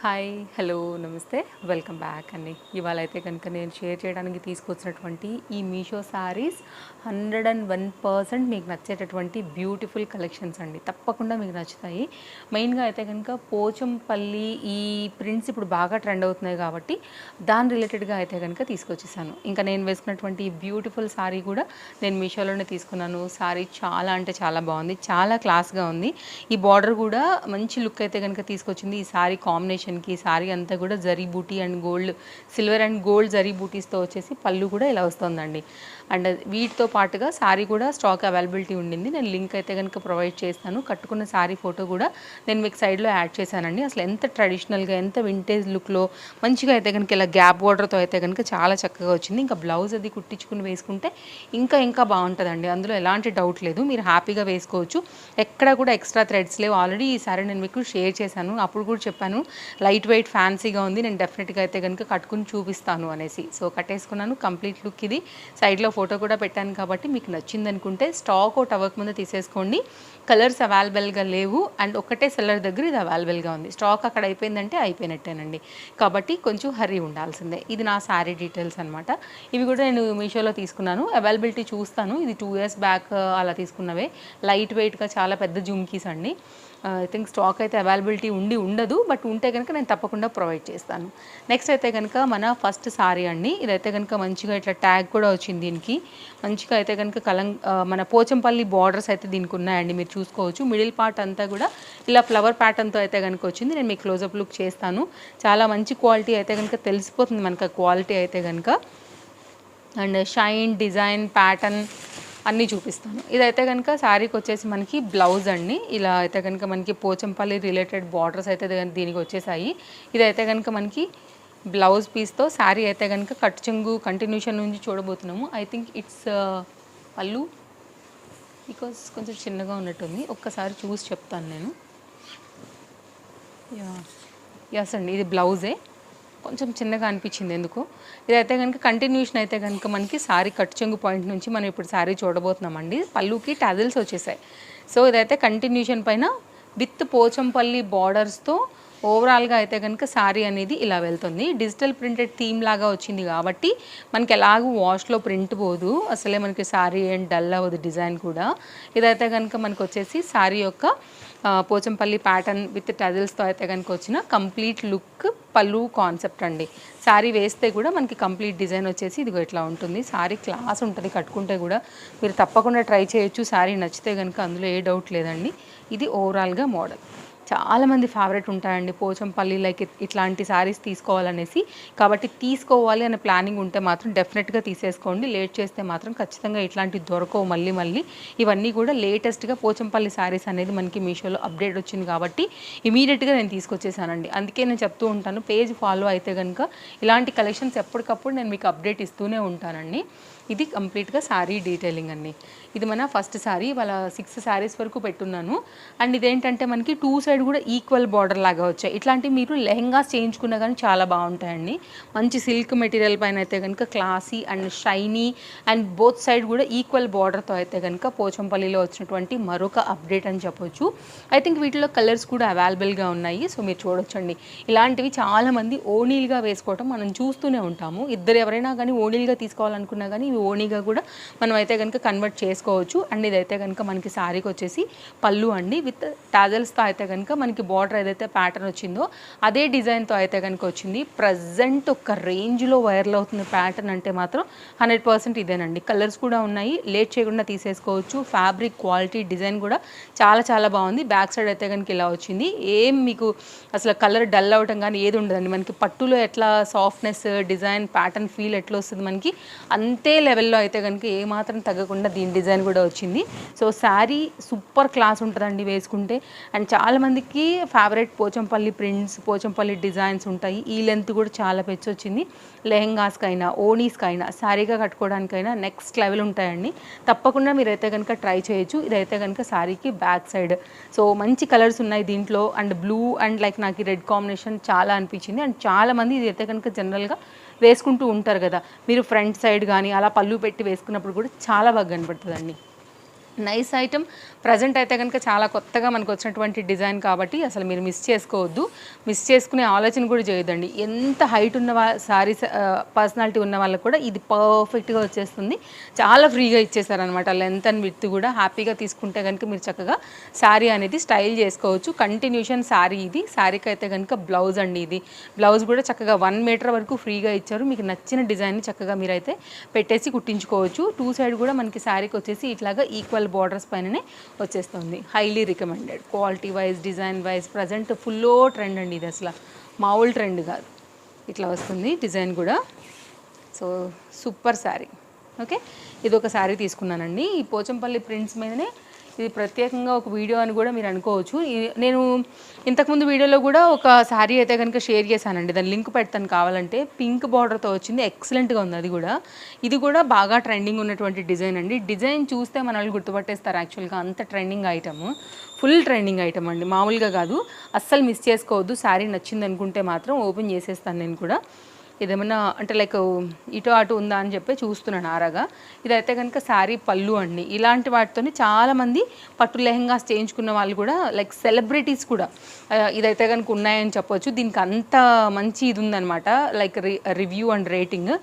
Hi hello నమస్తే welcome back అండి. ఇవాళ అయితే కనుక నేను షేర్ చేయడానికి తీసుకొచ్చినటువంటి ఈ మీషో శారీస్ 101% మీకు నచ్చేటటువంటి బ్యూటిఫుల్ కలెక్షన్స్ అండి. తప్పకుండా మీకు నచ్చుతాయి. మెయిన్గా అయితే కనుక పోచంపల్లి ఈ ప్రింట్స్ ఇప్పుడు బాగా ట్రెండ్ అవుతున్నాయి కాబట్టి దాని రిలేటెడ్గా అయితే కనుక తీసుకొచ్చేసాను. ఇంకా నేను వేసుకున్నటువంటి ఈ బ్యూటిఫుల్ శారీ కూడా నేను మీషోలోనే తీసుకున్నాను. శారీ చాలా అంటే చాలా బాగుంది, చాలా క్లాస్గా ఉంది. ఈ బార్డర్ కూడా మంచి లుక్ అయితే కనుక తీసుకొచ్చింది. ఈ శారీ కాంబినేషన్కి శారీ అంతా కూడా zari buti and gold, silver and gold zari బూటీస్తో వచ్చేసి పళ్ళు కూడా ఇలా వస్తుందండి. అండ్ వీటితో పాటుగా శారీ కూడా స్టాక్ అవైలబిలిటీ ఉండింది. నేను లింక్ అయితే కనుక ప్రొవైడ్ చేస్తాను. కట్టుకున్న శారీ ఫోటో కూడా నేను మీకు సైడ్లో యాడ్ చేశానండి. అసలు ఎంత ట్రెడిషనల్గా, ఎంత వింటేజ్ లుక్లో మంచిగా అయితే కనుక ఇలా గ్యాప్ బార్డర్తో అయితే కనుక చాలా చక్కగా వచ్చింది. ఇంకా బ్లౌజ్ అది కుట్టించుకుని వేసుకుంటే ఇంకా బాగుంటుందండి. అందులో ఎలాంటి డౌట్ లేదు, మీరు హ్యాపీగా వేసుకోవచ్చు. ఎక్కడ కూడా ఎక్స్ట్రా థ్రెడ్స్ లేవు. ఆల్రెడీ ఈ సారీ నేను మీకు షేర్ చేశాను, అప్పుడు కూడా చెప్పాను లైట్ వెయిట్ ఫ్యాన్సీగా ఉంది, నేను డెఫినెట్గా అయితే కనుక కట్టుకుని చూపిస్తాను అనేసి. సో కట్టేసుకున్నాను. కంప్లీట్ లుక్ ఇది. సైడ్లో ఫోటో కూడా పెట్టాను కాబట్టి మీకు నచ్చింది అనుకుంటే స్టాక్ అవుట్ అవ్వక ముందు తీసేసుకోండి. కలర్స్ అవైలబుల్గా లేవు అండ్ ఒకటే సెల్లర్ దగ్గర ఇది అవైలబుల్గా ఉంది. స్టాక్ అక్కడ అయిపోయిందంటే అయిపోయినట్టేనండి. కాబట్టి కొంచెం హర్రీ ఉండాల్సిందే. ఇది నా శారీ డీటెయిల్స్ అనమాట. ఇవి కూడా నేను మీషోలో తీసుకున్నాను. అవైలబిలిటీ చూస్తాను. ఇది 2 years బ్యాక్ అలా తీసుకున్నవే. లైట్ వెయిట్గా చాలా పెద్ద జుమ్కీస్ అండి. ఐ థింక్ స్టాక్ అయితే అవైలబిలిటీ ఉండదు, బట్ ఉంటే కనుక నేను తప్పకుండా ప్రొవైడ్ చేస్తాను. నెక్స్ట్ అయితే కనుక మన ఫస్ట్ సారీ అండి. ఇదైతే కనుక మంచిగా ఇట్లా ట్యాగ్ కూడా వచ్చింది దీనికి. మంచిగా అయితే కనుక మన పోచంపల్లి బార్డర్స్ అయితే దీనికి ఉన్నాయండి, మీరు చూసుకోవచ్చు. మిడిల్ పార్ట్ అంతా కూడా ఇలా ఫ్లవర్ ప్యాటర్న్తో అయితే కనుక వచ్చింది. నేను మీకు క్లోజప్ లుక్ చేస్తాను. చాలా మంచి క్వాలిటీ అయితే కనుక తెలిసిపోతుంది మనకు క్వాలిటీ అయితే కనుక. అండ్ షైన్, డిజైన్, ప్యాటర్న్ అన్నీ చూపిస్తాను. ఇదైతే కనుక శారీకి వచ్చేసి మనకి బ్లౌజ్ అండి. ఇలా అయితే కనుక మనకి పోచంపల్లి రిలేటెడ్ బార్డర్స్ అయితే దీనికి వచ్చేసాయి. ఇదైతే కనుక మనకి బ్లౌజ్ పీస్తో శారీ అయితే కనుక కట్ చెంగు కంటిన్యూషన్ నుంచి చూడబోతున్నాము. ఐ థింక్ ఇట్స్ పళ్ళు, బికాస్ కొంచెం చిన్నగా ఉన్నట్టుంది. ఒక్కసారి చూసి చెప్తాను నేను. యస్ అండి, ఇది బ్లౌజే. కొంచెం చిన్నగా అనిపించింది ఎందుకో. ఇదైతే కనుక కంటిన్యూషన్ అయితే కనుక మనకి శారీ కట్ చెంగు పాయింట్ నుంచి మనం ఇప్పుడు శారీ చూడబోతున్నామండి. పళ్ళుకి టాజిల్స్ వచ్చేసాయి. సో ఇదైతే కంటిన్యూషన్ పైన విత్ పోచంపల్లి బార్డర్స్తో ఓవరాల్గా అయితే కనుక శారీ అనేది ఇలా వెళ్తుంది. డిజిటల్ ప్రింటెడ్ థీమ్ లాగా వచ్చింది కాబట్టి మనకి ఎలాగూ వాష్లో ప్రింట్ పోదు, అసలే మనకి శారీ ఏం డల్ అవ్వదు డిజైన్ కూడా. ఇదైతే కనుక మనకు వచ్చేసి శారీ యొక్క పోచంపల్లి ప్యాటర్న్ విత్ టజిల్స్తో అయితే కనుక వచ్చిన కంప్లీట్ లుక్ పళ్ళు కాన్సెప్ట్ అండి. శారీ వేస్తే కూడా మనకి కంప్లీట్ డిజైన్ వచ్చేసి ఇదిగో ఇట్లా ఉంటుంది. శారీ క్లాస్ ఉంటుంది, కట్టుకుంటే కూడా మీరు తప్పకుండా ట్రై చేయొచ్చు. శారీ నచ్చితే కనుక అందులో ఏ డౌట్ లేదండి. ఇది ఓవరాల్గా మోడల్. చాలామంది ఫేవరెట్ ఉంటాయండి పోచంపల్లి లైక్ ఇట్లాంటి శారీస్ తీసుకోవాలనేసి. కాబట్టి తీసుకోవాలి అనే ప్లానింగ్ ఉంటే మాత్రం డెఫినెట్గా తీసేసుకోండి. లేట్ చేస్తే మాత్రం ఖచ్చితంగా ఇట్లాంటివి దొరకవు మళ్ళీ. ఇవన్నీ కూడా లేటెస్ట్గా పోచంపల్లి శారీస్ అనేది మనకి మీషోలో అప్డేట్ వచ్చింది కాబట్టి ఇమీడియట్గా నేను తీసుకొచ్చేసానండి. అందుకే నేను చెప్తూ ఉంటాను, పేజ్ ఫాలో అయితే కనుక ఇలాంటి కలెక్షన్స్ ఎప్పటికప్పుడు నేను మీకు అప్డేట్ ఇస్తూనే ఉంటానండి. ఇది కంప్లీట్గా శారీ డీటెయిలింగ్ అండి. ఇది మన ఫస్ట్ శారీ. వాళ్ళ 6 శారీస్ వరకు పెట్టున్నాను. అండ్ ఇదేంటంటే మనకి 2 సైడ్ కూడా ఈక్వల్ బార్డర్ లాగా వచ్చాయి. ఇట్లాంటివి మీరు లెహెంగాస్ చేయించుకున్నా కానీ చాలా బాగుంటాయండి. మంచి సిల్క్ మెటీరియల్ పైన అయితే కనుక classy and shiny and both side కూడా ఈక్వల్ బార్డర్తో అయితే కనుక పోచంపల్లిలో వచ్చినటువంటి మరొక అప్డేట్ అని చెప్పొచ్చు. ఐ థింక్ వీటిలో కలర్స్ కూడా అవైలబుల్గా ఉన్నాయి. సో మీరు చూడొచ్చండి. ఇలాంటివి చాలామంది ఓణీలుగా వేసుకోవటం మనం చూస్తూనే ఉంటాము. ఇద్దరు ఎవరైనా కానీ ఓణీలుగా తీసుకోవాలనుకున్నా కానీ ఇవి ఓణీగా కూడా మనం అయితే కనుక కన్వర్ట్ చేసుకోవచ్చు. అండ్ ఇదైతే కనుక మనకి శారీకి వచ్చేసి పళ్ళు అండి. విత్ టాజల్స్తో అయితే కనుక మనకి బార్డర్ ఏదైతే ప్యాటర్న్ వచ్చిందో అదే డిజైన్తో అయితే కనుక వచ్చింది. ప్రజెంట్ ఒక రేంజ్లో వైరల్ అవుతున్న ప్యాటర్న్ అంటే మాత్రం 100% ఇదేనండి. కలర్స్ కూడా ఉన్నాయి, లేట్ చేయకుండా తీసేసుకోవచ్చు. ఫ్యాబ్రిక్ క్వాలిటీ, డిజైన్ కూడా చాలా బాగుంది. బ్యాక్ సైడ్ అయితే కనుక ఇలా వచ్చింది. ఏం మీకు అసలు కలర్ డల్ అవటం కానీ ఏది ఉండదండి. మనకి పట్టులో ఎట్లా సాఫ్ట్నెస్, డిజైన్, ప్యాటర్న్ ఫీల్ ఎట్లా వస్తుంది మనకి అంతే లెవెల్లో అయితే కనుక ఏమాత్రం తగ్గకుండా దీని డిజైన్ కూడా వచ్చింది. సో శారీ సూపర్ క్లాస్ ఉంటుందండి వేసుకుంటే. అండ్ చాలామందికి favourite Pochampalli prints, Pochampalli designs ఉంటాయి. ఈ లెంత్ కూడా చాలా పెంచి వచ్చింది. లెహెంగాస్కైనా, ఓనీస్కైనా, శారీగా కట్టుకోవడానికైనా నెక్స్ట్ లెవెల్ ఉంటాయండి. తప్పకుండా మీరైతే కనుక ట్రై చేయొచ్చు. ఇదైతే కనుక శారీకి బ్యాక్ సైడ్. సో మంచి కలర్స్ ఉన్నాయి దీంట్లో. అండ్ బ్లూ అండ్ లైక్ నాకు రెడ్ కాంబినేషన్ చాలా అనిపించింది. అండ్ చాలామంది ఇదైతే కనుక జనరల్గా వేసుకుంటూ ఉంటారు కదా, మీరు ఫ్రంట్ సైడ్ కానీ అలా పళ్ళు పెట్టి వేసుకున్నప్పుడు కూడా చాలా బాగా కనపడుతుందండి. Nice item. ప్రజెంట్ అయితే కనుక చాలా కొత్తగా మనకు వచ్చినటువంటి డిజైన్ కాబట్టి అసలు మీరు మిస్ చేసుకోవద్దు. మిస్ చేసుకునే ఆలోచన కూడా చేయొద్దండి. ఎంత హైట్ ఉన్న సారీస్ పర్సనాలిటీ ఉన్న వాళ్ళకి కూడా ఇది పర్ఫెక్ట్గా వచ్చేస్తుంది. చాలా ఫ్రీగా ఇచ్చేసారనమాట. లెంత్ అండ్ విడ్త్ కూడా హ్యాపీగా తీసుకుంటే కనుక మీరు చక్కగా శారీ అనేది స్టైల్ చేసుకోవచ్చు. కంటిన్యూషన్ శారీ ఇది. శారీకి అయితే కనుక బ్లౌజ్ అండి. ఇది బ్లౌజ్ కూడా చక్కగా 1 మీటర్ వరకు ఫ్రీగా ఇచ్చారు. మీకు నచ్చిన డిజైన్ని చక్కగా మీరైతే పెట్టేసి కుట్టించుకోవచ్చు. 2 సైడ్ కూడా మనకి శారీకి వచ్చేసి ఇట్లాగా ఈక్వల్ బార్డర్స్ పైననే వచ్చేస్తుంది. Highly recommended. Quality wise, design wise present ఫుల్లో ట్రెండ్ అండి. ఇది అసలు మామూలు ట్రెండ్ కాదు. ఇట్లా వస్తుంది డిజైన్ కూడా. So super sari. ఓకే, ఇది ఒక శారీ తీసుకున్నానండి. ఈ పోచంపల్లి ప్రింట్స్ మీదనే ఇది ప్రత్యేకంగా ఒక వీడియో అని కూడా మీరు అనుకోవచ్చు. నేను ఇంతకుముందు వీడియోలో కూడా ఒక శారీ అయితే కనుక షేర్ చేశానండి. దాని లింక్ పెడతాను కావాలంటే. పింక్ బార్డర్తో వచ్చింది, ఎక్సలెంట్గా ఉంది. అది కూడా ఇది కూడా బాగా ట్రెండింగ్ ఉన్నటువంటి డిజైన్ అండి. డిజైన్ చూస్తే మన వాళ్ళు గుర్తుపట్టేస్తారు యాక్చువల్గా. అంత trending item, full trending item అండి, మామూలుగా కాదు. అస్సలు మిస్ చేసుకోవద్దు. శారీ నచ్చింది అనుకుంటే మాత్రం ఓపెన్ చేసేస్తాను నేను కూడా. ఇదేమన్నా అంటే లైక్ ఇటు అటు ఉందా అని చెప్పి చూస్తున్నాను ఆరాగా. ఇదైతే కనుక శారీ పళ్ళు అండి. ఇలాంటి వాటితో చాలామంది పట్టు లెహంగాస్ చేయించుకున్న వాళ్ళు కూడా లైక్ సెలబ్రిటీస్ కూడా ఇదైతే కనుక ఉన్నాయని చెప్పొచ్చు. దీనికి అంత మంచి ఇది ఉందన్నమాట, లైక్ రివ్యూ అండ్ రేటింగ్.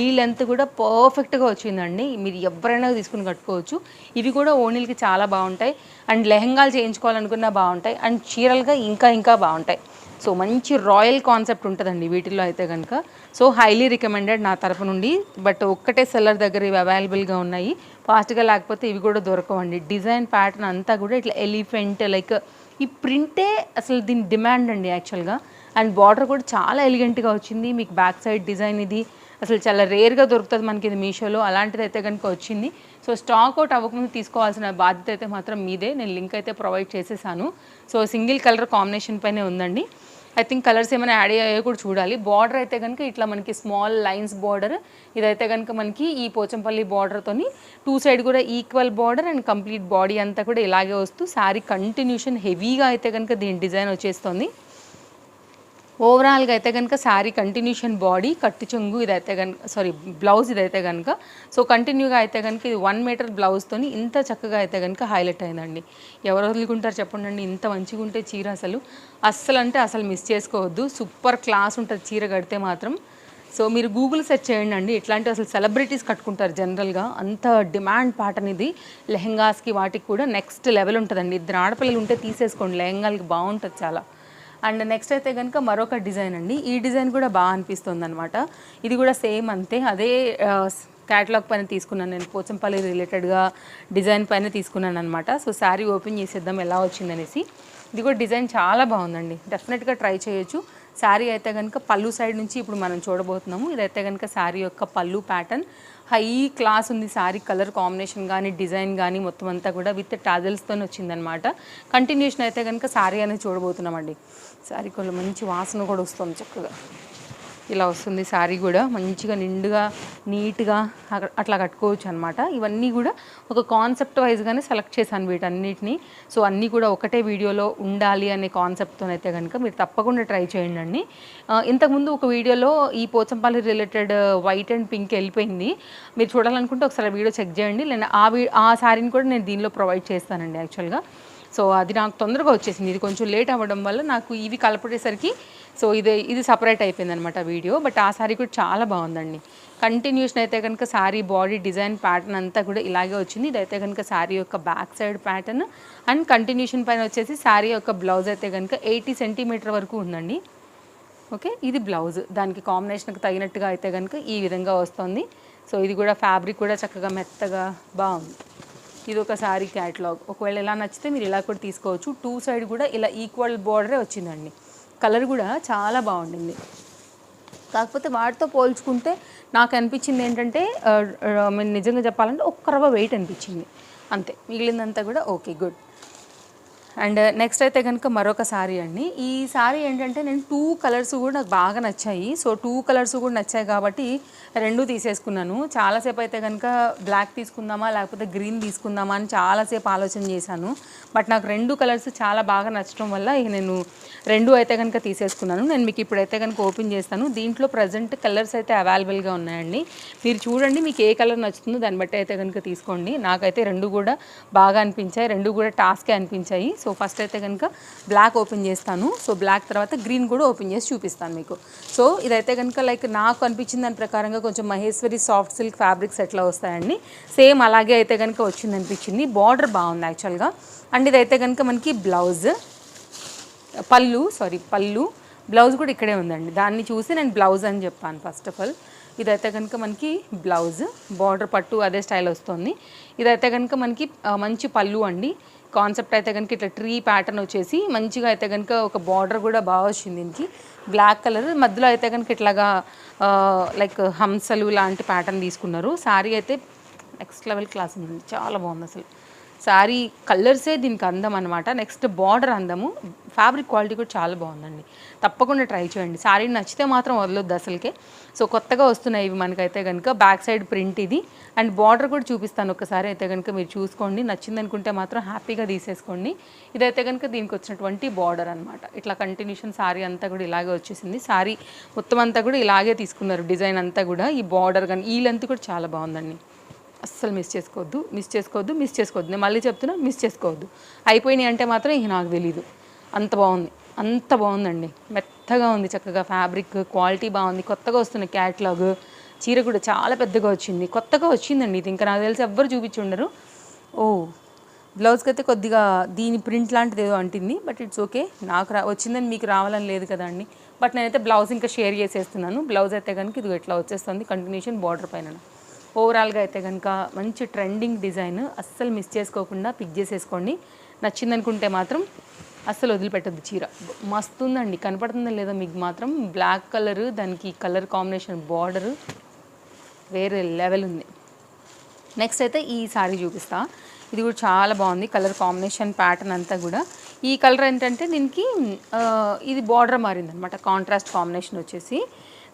ఈ లెంత్ కూడా పర్ఫెక్ట్గా వచ్చిందండి. మీరు ఎవరైనా తీసుకుని కట్టుకోవచ్చు. ఇవి కూడా ఓణీలకి చాలా బాగుంటాయి. అండ్ లెహంగాలు చేయించుకోవాలనుకున్నా బాగుంటాయి. అండ్ చీరలుగా ఇంకా బాగుంటాయి. సో మంచి రాయల్ కాన్సెప్ట్ ఉంటుందండి వీటిల్లో అయితే కనుక. సో హైలీ రికమెండెడ్ నా తరపు నుండి. బట్ ఒక్కటే సెల్లర్ దగ్గర ఇవి అవైలబుల్గా ఉన్నాయి. ఫాస్ట్గా లేకపోతే ఇవి కూడా దొరకవండి. డిజైన్ ప్యాటర్న్ అంతా కూడా ఇట్లా ఎలిఫెంట్ లైక్ ఈ ప్రింటే అసలు దీని డిమాండ్ అండి యాక్చువల్గా. అండ్ బార్డర్ కూడా చాలా ఎలిగెంట్గా వచ్చింది. మీకు బ్యాక్ సైడ్ డిజైన్ ఇది అసలు చాలా రేర్గా దొరుకుతుంది మనకి ఇది మీషోలో. అలాంటిది అయితే కనుక వచ్చింది. సో స్టాక్ అవుట్ అవ్వకముందు తీసుకోవాల్సిన బాధ్యత అయితే మాత్రం మీదే. నేను లింక్ అయితే ప్రొవైడ్ చేసేసాను. సో సింగిల్ కలర్ కాంబినేషన్ పైనే ఉందండి. ఐ థింక్ కలర్స్ ఏమైనా యాడ్ అయ్యాయో కూడా చూడాలి. బార్డర్ అయితే కనుక ఇట్లా మనకి స్మాల్ లైన్స్ బార్డర్. ఇదైతే కనుక మనకి ఈ పోచంపల్లి బార్డర్తోని 2 సైడ్ కూడా equal border and complete body అంతా కూడా ఇలాగే వస్తూ శారీ కంటిన్యూషన్ హెవీగా అయితే కనుక దీని డిజైన్ వచ్చేస్తుంది. ఓవరాల్గా అయితే కనుక శారీ కంటిన్యూషన్ బాడీ, కట్టు చెంగు ఇదైతే కనుక బ్లౌజ్ ఇదైతే కనుక. సో కంటిన్యూగా అయితే కనుక ఇది 1 మీటర్ బ్లౌజ్తోని ఇంత చక్కగా అయితే కనుక హైలైట్ అయిందండి. ఎవరు వదులుకుంటారు చెప్పండి. ఇంత మంచిగా ఉంటే చీర అసలు మిస్ చేసుకోవద్దు. సూపర్ క్లాస్ ఉంటుంది చీర కడితే మాత్రం. సో మీరు గూగుల్ సెర్చ్ చేయండి అండి. ఇట్లాంటి అసలు సెలబ్రిటీస్ కట్టుకుంటారు జనరల్గా. అంత డిమాండ్ ప్యాటర్న్ ఇది. లెహంగాస్కి వాటికి కూడా నెక్స్ట్ లెవెల్ ఉంటుందండి. 2 ఆడపిల్లలు ఉంటే తీసేసుకోండి, లెహంగాలకి బాగుంటుంది చాలా. అండ్ నెక్స్ట్ అయితే కనుక మరొక డిజైన్ అండి. ఈ డిజైన్ కూడా బాగా అనిపిస్తుంది అనమాట. ఇది కూడా సేమ్ అంతే, అదే క్యాటలాగ్ పైన తీసుకున్నాను నేను. పోచంపల్లి రిలేటెడ్గా డిజైన్ పైన తీసుకున్నాను అనమాట. సో శారీ ఓపెన్ చేసేద్దాం ఎలా వచ్చిందనేసి. ఇది కూడా డిజైన్ చాలా బాగుందండి, డెఫినెట్గా ట్రై చేయొచ్చు. శారీ అయితే కనుక పళ్ళు సైడ్ నుంచి ఇప్పుడు మనం చూడబోతున్నాము. ఇదైతే కనుక శారీ యొక్క పళ్ళు ప్యాటర్న్ హై క్లాస్ ఉంది. శారీ కలర్ కాంబినేషన్ కానీ డిజైన్ కానీ మొత్తం అంతా కూడా విత్ టాజల్స్తో వచ్చిందనమాట. కంటిన్యూషన్ అయితే కనుక శారీ అనేది చూడబోతున్నామండి. శారీ కూడా మంచి వాసన కూడా వస్తుంది చక్కగా. ఇలా వస్తుంది శారీ కూడా మంచిగా నిండుగా నీట్గా అట్లా కట్టుకోవచ్చు అనమాట. ఇవన్నీ కూడా ఒక కాన్సెప్ట్ వైజ్గానే సెలెక్ట్ చేశాను వీటన్నిటిని. సో అన్నీ కూడా ఒకటే వీడియోలో ఉండాలి అనే కాన్సెప్ట్తో అయితే కనుక మీరు తప్పకుండా ట్రై చేయండి అండి. ఇంతకుముందు ఒక వీడియోలో ఈ Pochampalli related white and pink వెళ్ళిపోయింది. మీరు చూడాలనుకుంటే ఒకసారి వీడియో చెక్ చేయండి. లేదా ఆ శారీని కూడా నేను దీనిలో ప్రొవైడ్ చేస్తానండి యాక్చువల్గా. సో అది నాకు తొందరగా వచ్చేసింది. ఇది కొంచెం లేట్ అవ్వడం వల్ల నాకు ఇవి కలపడేసరికి సో ఇది సపరేట్ అయిపోయింది అనమాట వీడియో. బట్ ఆ శారీ కూడా చాలా బాగుందండి. కంటిన్యూషన్ అయితే కనుక శారీ బాడీ డిజైన్ ప్యాటర్న్ అంతా కూడా ఇలాగే వచ్చింది. ఇదైతే కనుక శారీ యొక్క back side pattern. And continuation పైన వచ్చేసి శారీ యొక్క బ్లౌజ్ అయితే కనుక 80 సెంటీమీటర్ వరకు ఉందండి. ఓకే, ఇది బ్లౌజ్. దానికి కాంబినేషన్కి తగినట్టుగా అయితే కనుక ఈ విధంగా వస్తుంది. సో ఇది కూడా ఫ్యాబ్రిక్ కూడా చక్కగా మెత్తగా బాగుంది. ఇది ఒక శారీ క్యాటలాగ్. ఒకవేళ ఇలా నచ్చితే మీరు ఇలా కూడా తీసుకోవచ్చు. 2 సైడ్ కూడా ఇలా ఈక్వల్ బార్డరే వచ్చిందండి. కలర్ కూడా చాలా బాగుండింది. కాకపోతే వాటితో పోల్చుకుంటే నాకు అనిపించింది ఏంటంటే నిజంగా చెప్పాలంటే ఒక్క రవ్వ వెయిట్ అనిపించింది అంతే. మిగిలిందంతా కూడా ఓకే గుడ్. అండ్ నెక్స్ట్ అయితే కనుక మరొక సారీ అండి. ఈ సారీ ఏంటంటే నేను 2 కలర్స్ కూడా నాకు బాగా నచ్చాయి. సో 2 కలర్స్ కూడా నచ్చాయి కాబట్టి 2 తీసేసుకున్నాను. చాలాసేపు అయితే కనుక బ్లాక్ తీసుకుందామా లేకపోతే గ్రీన్ తీసుకుందామా అని చాలాసేపు ఆలోచన చేశాను. బట్ నాకు 2 కలర్స్ చాలా బాగా నచ్చడం వల్ల ఇక నేను 2 అయితే కనుక తీసేసుకున్నాను. నేను మీకు ఇప్పుడైతే కనుక ఓపెన్ చేస్తాను. దీంట్లో ప్రజెంట్ కలర్స్ అయితే అవైలబుల్గా ఉన్నాయండి. మీరు చూడండి మీకు ఏ కలర్ నచ్చుతుందో దాన్ని బట్టి అయితే కనుక తీసుకోండి. నాకైతే 2 కూడా బాగా అనిపించాయి, 2 కూడా టాస్కే అనిపించాయి. సో ఫస్ట్ అయితే కనుక బ్లాక్ ఓపెన్ చేస్తాను. సో బ్లాక్ తర్వాత గ్రీన్ కూడా ఓపెన్ చేసి చూపిస్తాను మీకు. సో ఇదైతే కనుక లైక్ నాకు అనిపించిన దాని ప్రకారంగా కొంచెం మహేశ్వరి సాఫ్ట్ సిల్క్ ఫ్యాబ్రిక్స్ ఎట్లా వస్తాయండి సేమ్ అలాగే అయితే కనుక వచ్చింది అనిపించింది. బార్డర్ బాగుంది యాక్చువల్గా. అండ్ ఇదైతే కనుక మనకి పళ్ళు బ్లౌజ్ కూడా ఇక్కడే ఉందండి. దాన్ని చూసి నేను బ్లౌజ్ అని చెప్పాను ఫస్ట్ ఆఫ్ ఆల్. ఇదైతే కనుక మనకి బ్లౌజ్, బార్డర్ పట్టు అదే స్టైల్ వస్తుంది. ఇదైతే కనుక మనకి మంచి పళ్ళు అండి. కాన్సెప్ట్ అయితే కనుక ఇట్లా ట్రీ ప్యాటర్న్ వచ్చేసి మంచిగా అయితే కనుక ఒక బార్డర్ కూడా బాగా వచ్చింది దీనికి. బ్లాక్ కలర్ మధ్యలో అయితే కనుక ఇట్లాగా లైక్ హంసలు లాంటి ప్యాటర్న్ తీసుకున్నారు. శారీ అయితే నెక్స్ట్ లెవెల్ క్లాస్ ఉంది, చాలా బాగుంది అసలు. శారీ కలర్సే దీనికి అందం అనమాట. నెక్స్ట్ బార్డర్ అందము, ఫ్యాబ్రిక్ క్వాలిటీ కూడా చాలా బాగుందండి. తప్పకుండా ట్రై చేయండి. శారీ నచ్చితే మాత్రం వదలొద్దు అసలుకే. సో కొత్తగా వస్తున్నాయి ఇవి మనకైతే కనుక. బ్యాక్ సైడ్ ప్రింట్ ఇది. అండ్ బార్డర్ కూడా చూపిస్తాను ఒకసారి అయితే కనుక మీరు చూసుకోండి. నచ్చింది అనుకుంటే మాత్రం హ్యాపీగా తీసేసుకోండి. ఇదైతే కనుక దీనికి వచ్చినటువంటి బార్డర్ అనమాట. ఇట్లా కంటిన్యూషన్ శారీ అంతా కూడా ఇలాగే వచ్చేసింది. శారీ మొత్తం అంతా కూడా ఇలాగే తీసుకున్నారు డిజైన్ అంతా కూడా. ఈ బార్డర్ కానీ ఈ లెంత్ కూడా చాలా బాగుందండి. అస్సలు మిస్ చేసుకోవద్దు. నేను మళ్ళీ చెప్తున్నా, మిస్ చేసుకోవద్దు. అయిపోయినాయి అంటే మాత్రం ఇక నాకు తెలీదు. అంత బాగుందండి. మెత్తగా ఉంది, చక్కగా ఫ్యాబ్రిక్ క్వాలిటీ బాగుంది. కొత్తగా వస్తున్న క్యాట్లాగ్. చీర కూడా చాలా పెద్దగా వచ్చింది, కొత్తగా వచ్చిందండి ఇది. ఇంకా నాకు తెలిసి ఎవ్వరు చూపించి ఉండరు. బ్లౌజ్కి అయితే కొద్దిగా దీని ప్రింట్ లాంటిది ఏదో అంటింది. But it's okay. నాకు వచ్చిందని మీకు రావాలని లేదు కదండి. బట్ నేనైతే బ్లౌజ్ ఇంకా షేర్ చేసేస్తున్నాను. బ్లౌజ్ అయితే కనుక ఇది ఇట్లా వచ్చేస్తుంది కంటిన్యూషన్ బార్డర్ పైన. ఓవరాల్గా అయితే కనుక మంచి ట్రెండింగ్ డిజైన్. అస్సలు మిస్ చేసుకోకుండా పిక్ చేసేసుకోండి. నచ్చిందనుకుంటే మాత్రం అస్సలు వదిలిపెట్టద్దు. చీర మస్తు ఉందండి. కనపడుతుందో లేదో మీకు మాత్రం. బ్లాక్ కలర్, దానికి కలర్ కాంబినేషన్ బార్డరు వేరే లెవెల్ ఉంది. నెక్స్ట్ అయితే ఈ సారీ చూపిస్తా. ఇది కూడా చాలా బాగుంది. కలర్ కాంబినేషన్ ప్యాటర్న్ అంతా కూడా. ఈ కలర్ ఏంటంటే దీనికి ఇది బార్డర్ మారిందనమాట, కాంట్రాస్ట్ కాంబినేషన్ వచ్చేసి.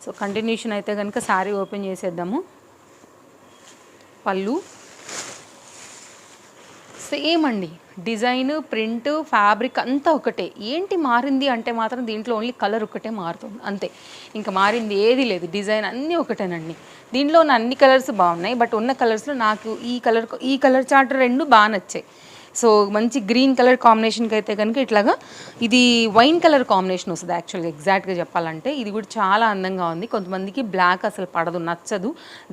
సో కంటిన్యూషన్ అయితే కనుక సారీ ఓపెన్ చేసేద్దాము. పళ్ళు సేమ్ అండి. డిజైన్, ప్రింట్, ఫ్యాబ్రిక్ అంతా ఒకటే. ఏంటి మారింది అంటే మాత్రం దీంట్లో ఓన్లీ కలర్ ఒకటే మారుతుంది అంతే. ఇంకా మారింది ఏది లేదు. డిజైన్ అన్నీ ఒకటేనండి. దీంట్లో ఉన్న అన్ని కలర్స్ బాగున్నాయి. బట్ ఉన్న కలర్స్లో నాకు ఈ కలర్ చార్ట్ 2 బాగా నచ్చాయి. సో మంచి గ్రీన్ కలర్ కాంబినేషన్కి అయితే కనుక ఇట్లాగా ఇది వైన్ కలర్ కాంబినేషన్ వస్తుంది యాక్చువల్గా ఎగ్జాక్ట్గా చెప్పాలంటే. ఇది కూడా చాలా అందంగా ఉంది. కొంతమందికి బ్లాక్ అసలు పడదు, నచ్చదు,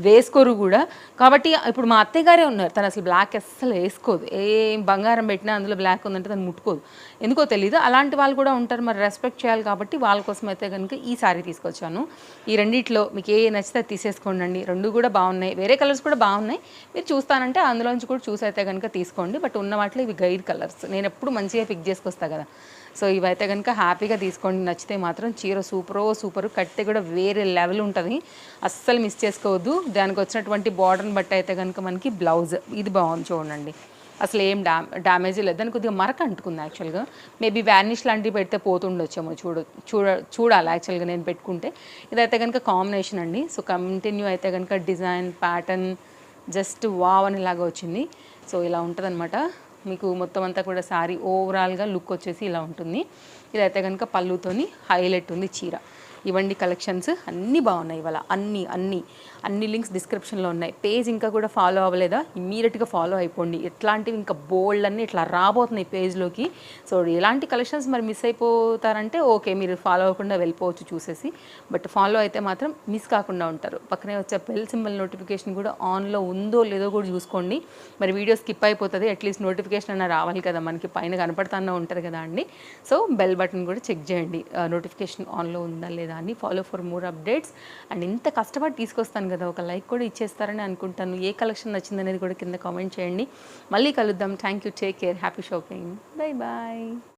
వేసుకోరు కూడా. కాబట్టి ఇప్పుడు మా అత్తయ్య గారే ఉన్నారు, తను అసలు బ్లాక్ అస్సలు వేసుకోదు. ఏం బంగారం పెట్టినా అందులో బ్లాక్ ఉందంటే తను ముట్టుకోదు, ఎందుకో తెలియదు. అలాంటి వాళ్ళు కూడా ఉంటారు, మరి రెస్పెక్ట్ చేయాలి. కాబట్టి వాళ్ళ కోసం అయితే కనుక ఈ సారీ తీసుకొచ్చాను. ఈ రెండిట్లో మీకు ఏ నచ్చితే తీసేసుకోండి. 2 కూడా బాగున్నాయి. వేరే కలర్స్ కూడా బాగున్నాయి. మీరు చూస్తానంటే అందులోంచి కూడా చూసి అయితే కనుక తీసుకోండి. బట్ ఉన్న వాటిలో ఇవి గైడ్ కలర్స్. నేను ఎప్పుడు మంచిగా పిక్ చేసుకొస్తా కదా. సో ఇవైతే కనుక హ్యాపీగా తీసుకోండి. నచ్చితే మాత్రం చీర సూపరు. కట్టే కూడా వేరే లెవెల్ ఉంటుంది, అస్సలు మిస్ చేసుకోవద్దు. దానికి వచ్చినటువంటి బార్డర్ని బట్టి అయితే కనుక మనకి బ్లౌజ్ ఇది బాగుంది చూడండి. అసలు ఏం డ్యామేజ్ లేదు. దానికి కొద్దిగా మరక అంటుకుంది యాక్చువల్గా. మేబీ వ్యానిష్ లాంటివి పెడితే పోతుండొచ్చేమో. చూడాలి యాక్చువల్గా నేను పెట్టుకుంటే. ఇదైతే కనుక కాంబినేషన్ అండి. సో కంటిన్యూ అయితే కనుక డిజైన్ ప్యాటర్న్ జస్ట్ వావ్ అనేలాగా వచ్చింది. సో ఇలా ఉంటుందన్నమాట మీకు మొత్తం అంతా కూడా. శారీ ఓవరాల్గా లుక్ వచ్చేసి ఇలా ఉంటుంది. ఇదైతే కనుక పళ్ళుతోని హైలైట్ ఉంది చీర. ఇవ్వండి కలెక్షన్స్ అన్నీ బాగున్నాయి ఇవాళ. అన్ని లింక్స్ డిస్క్రిప్షన్లో ఉన్నాయి. పేజ్ ఇంకా కూడా ఫాలో అవ్వలేదా, ఇమ్మీడియట్గా ఫాలో అయిపోండి. ఎట్లాంటివి ఇంకా బోల్డ్ అన్నీ ఇట్లా రాబోతున్నాయి పేజ్లోకి. సో ఎలాంటి కలెక్షన్స్ మరి మిస్ అయిపోతారంటే ఓకే, మీరు ఫాలో అవ్వకుండా వెళ్ళిపోవచ్చు చూసేసి. బట్ ఫాలో అయితే మాత్రం మిస్ కాకుండా ఉంటారు. పక్కనే వచ్చే బెల్ సింబల్ నోటిఫికేషన్ కూడా ఆన్లో ఉందో లేదో కూడా చూసుకోండి. మరి వీడియో స్కిప్ అయిపోతుంది, అట్లీస్ట్ నోటిఫికేషన్ అన్న రావాలి కదా మనకి, పైన కనపడుతూనే ఉంటుంది కదా అండి. సో బెల్ బటన్ కూడా చెక్ చేయండి, నోటిఫికేషన్ ఆన్లో ఉందా లేదా అని. Follow for more updates. And ఇంత కష్టపడి తీసుకొస్తాను కదా, ఒక లైక్ కూడా ఇచ్చేస్తారని అనుకుంటాను. ఏ కలెక్షన్ నచ్చింది అనేది కూడా కింద కామెంట్ చేయండి. మళ్ళీ కలుద్దాం. Thank you, take care, happy shopping, bye bye.